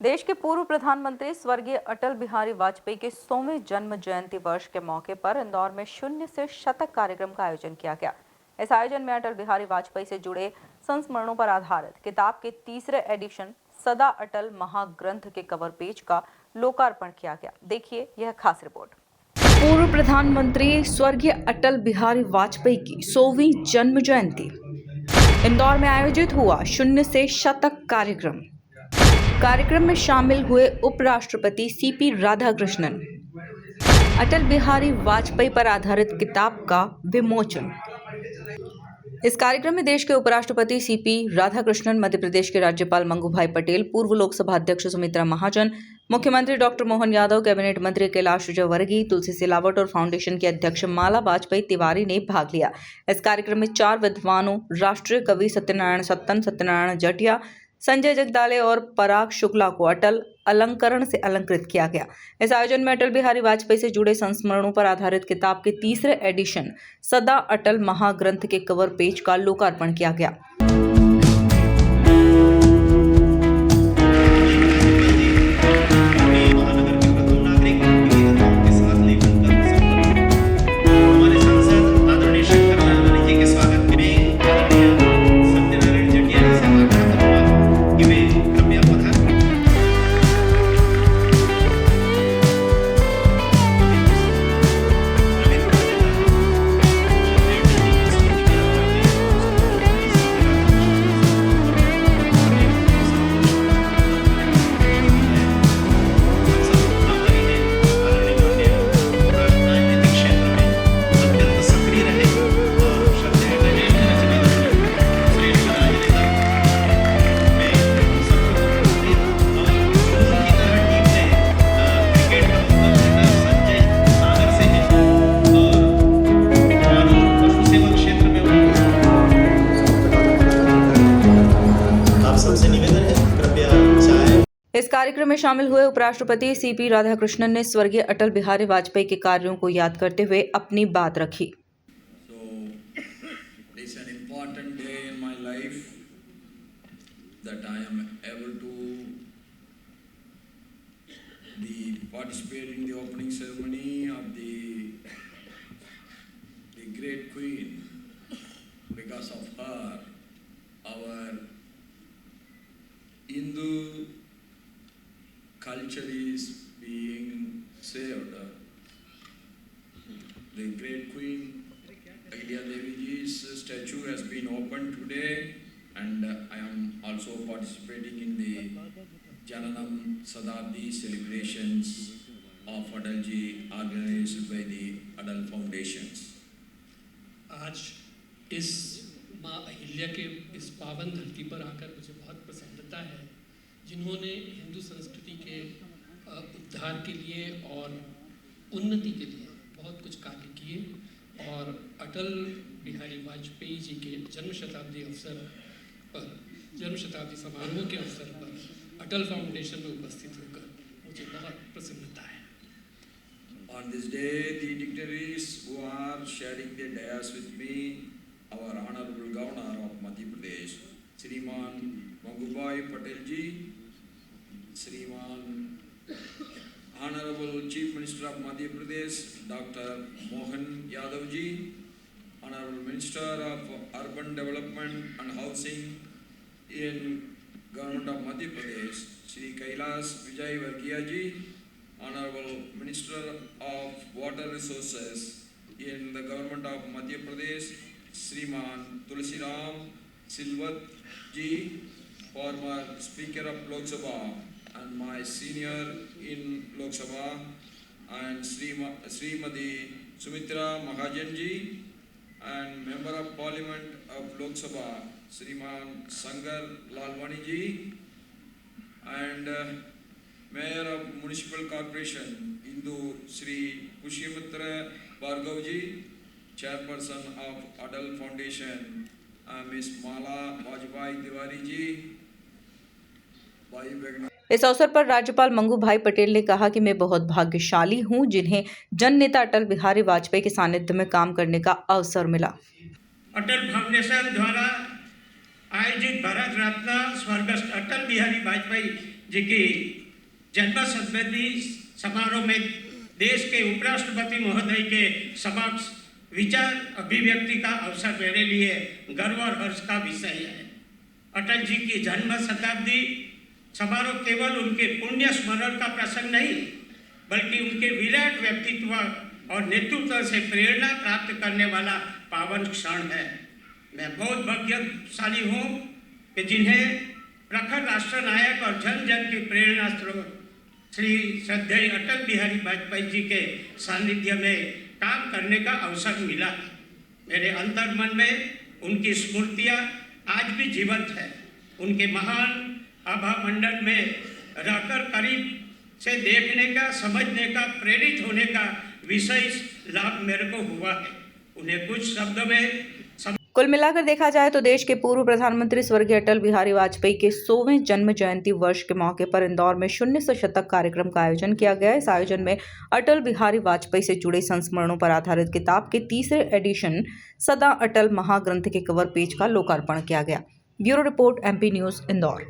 देश के पूर्व प्रधानमंत्री स्वर्गीय अटल बिहारी वाजपेयी के 100वें जन्म जयंती वर्ष के मौके पर इंदौर में शून्य से शतक कार्यक्रम का आयोजन किया गया। इस आयोजन में अटल बिहारी वाजपेयी से जुड़े संस्मरणों पर आधारित किताब के तीसरे एडिशन सदा अटल महाग्रंथ के कवर पेज का लोकार्पण किया गया। देखिए यह खास रिपोर्ट। पूर्व प्रधानमंत्री स्वर्गीय अटल बिहारी वाजपेयी की 100वीं जन्म जयंती इंदौर में आयोजित हुआ शून्य से शतक कार्यक्रम में शामिल हुए उपराष्ट्रपति सीपी राधाकृष्णन। अटल बिहारी वाजपेयी पर आधारित किताब का विमोचन। इस कार्यक्रम में देश के उपराष्ट्रपति सीपी राधाकृष्णन, मध्य प्रदेश के राज्यपाल मंगू भाई पटेल, पूर्व लोकसभा अध्यक्ष सुमित्रा महाजन, मुख्यमंत्री डॉक्टर मोहन यादव, कैबिनेट मंत्री कैलाश विजयवर्गीय, तुलसी सिलावट और फाउंडेशन के अध्यक्ष माला वाजपेयी तिवारी ने भाग लिया। इस कार्यक्रम में 4 विद्वानों राष्ट्रीय कवि सत्यनारायण सत्तन, सत्यनारायण जटिया, संजय जगदाले और पराग शुक्ला को अटल अलंकरण से अलंकृत किया गया। इस आयोजन में अटल बिहारी वाजपेयी से जुड़े संस्मरणों पर आधारित किताब के तीसरे एडिशन सदा अटल महाग्रंथ के कवर पेज का लोकार्पण किया गया। इस कार्यक्रम में शामिल हुए उपराष्ट्रपति सीपी राधाकृष्णन ने स्वर्गीय अटल बिहारी वाजपेयी के कार्यों को याद करते हुए अपनी बात रखी। Culture is being saved. The great Queen Ahilya Devi Ji's statue has been opened today, and I am also participating in the Jananam Sadabdi celebrations of Atal Ji organized by the Adal Foundations. आज इस माँ अहिल्या के इस पावन धरती पर आकर मुझे बहुत प्रसन्नता है, जिन्होंने हिंदू संस्कृति के उद्धार के लिए और उन्नति के लिए बहुत कुछ कार्य किए और अटल बिहारी वाजपेयी जी के जन्म शताब्दी समारोह के अवसर पर अटल फाउंडेशन में उपस्थित होकर मुझे बहुत प्रसन्नता है। On this day, the dignitaries who are sharing the dais with me, our Honorable Governor of Madhya Pradesh, Shriman Mangu Bhai Patel ji, Shriman Honorable Chief Minister of Madhya Pradesh, Dr. Mohan Yadav ji, Honorable Minister of Urban Development and Housing in Government of Madhya Pradesh, Shri Kailash Vijaywargiya ji, Honorable Minister of Water Resources in the Government of Madhya Pradesh, Shriman Tulsiram Silvat ji, former Speaker of Lok Sabha and my senior in Lok Sabha, and Srimati Sumitra Mahajan ji, and Member of Parliament of Lok Sabha, Shriman Sangar Lalwani ji, and Mayor of Municipal Corporation, Indu Shri Pushymitra Bhargav ji, Chairperson of Adal Foundation, Ms. Mala Vajpayee Tiwari ji, Bhai Begna। इस अवसर पर राज्यपाल मंगू भाई पटेल ने कहा कि मैं बहुत भाग्यशाली हूं जिन्हें जन नेता अटल बिहारी वाजपेयी के सानिध्य में काम करने का अवसर मिला। अटल फाउंडेशन द्वारा आयोजित भारत रत्न स्वर्गस्थ अटल बिहारी वाजपेयी जी की जन्म शताब्दी समारोह में देश के उपराष्ट्रपति महोदय के समक्ष विचार अभिव्यक्ति का अवसर मेरे लिए गर्व और हर्ष का विषय है। अटल जी की जन्म शताब्दी समारोह केवल उनके पुण्य स्मरण का प्रसंग नहीं, बल्कि उनके विराट व्यक्तित्व और नेतृत्व से प्रेरणा प्राप्त करने वाला पावन क्षण है। मैं बहुत भाग्यशाली हूँ कि जिन्हें प्रखर राष्ट्र नायक और जन जन के प्रेरणा स्रोत श्री श्रद्धेय अटल बिहारी वाजपेयी जी के सानिध्य में काम करने का अवसर मिला। मेरे अंतर मन में उनकी स्मृतियाँ आज भी जीवंत है। उनके महान आभा मंडल में रहकर करीब से देखने का, समझने का, प्रेरित होने का विशेष लाभ मेरे को हुआ है। उन्हें कुछ शब्दों में कुल मिलाकर देखा जाए तो देश के पूर्व प्रधानमंत्री स्वर्गीय अटल बिहारी वाजपेयी के 100वें जन्म जयंती वर्ष के मौके पर इंदौर में शून्य से शतक कार्यक्रम का आयोजन किया गया। इस आयोजन में अटल बिहारी वाजपेयी से जुड़े संस्मरणों पर आधारित किताब के तीसरे एडिशन सदा अटल महाग्रंथ के कवर पेज का लोकार्पण किया गया। Bureau report, MP news, Indore.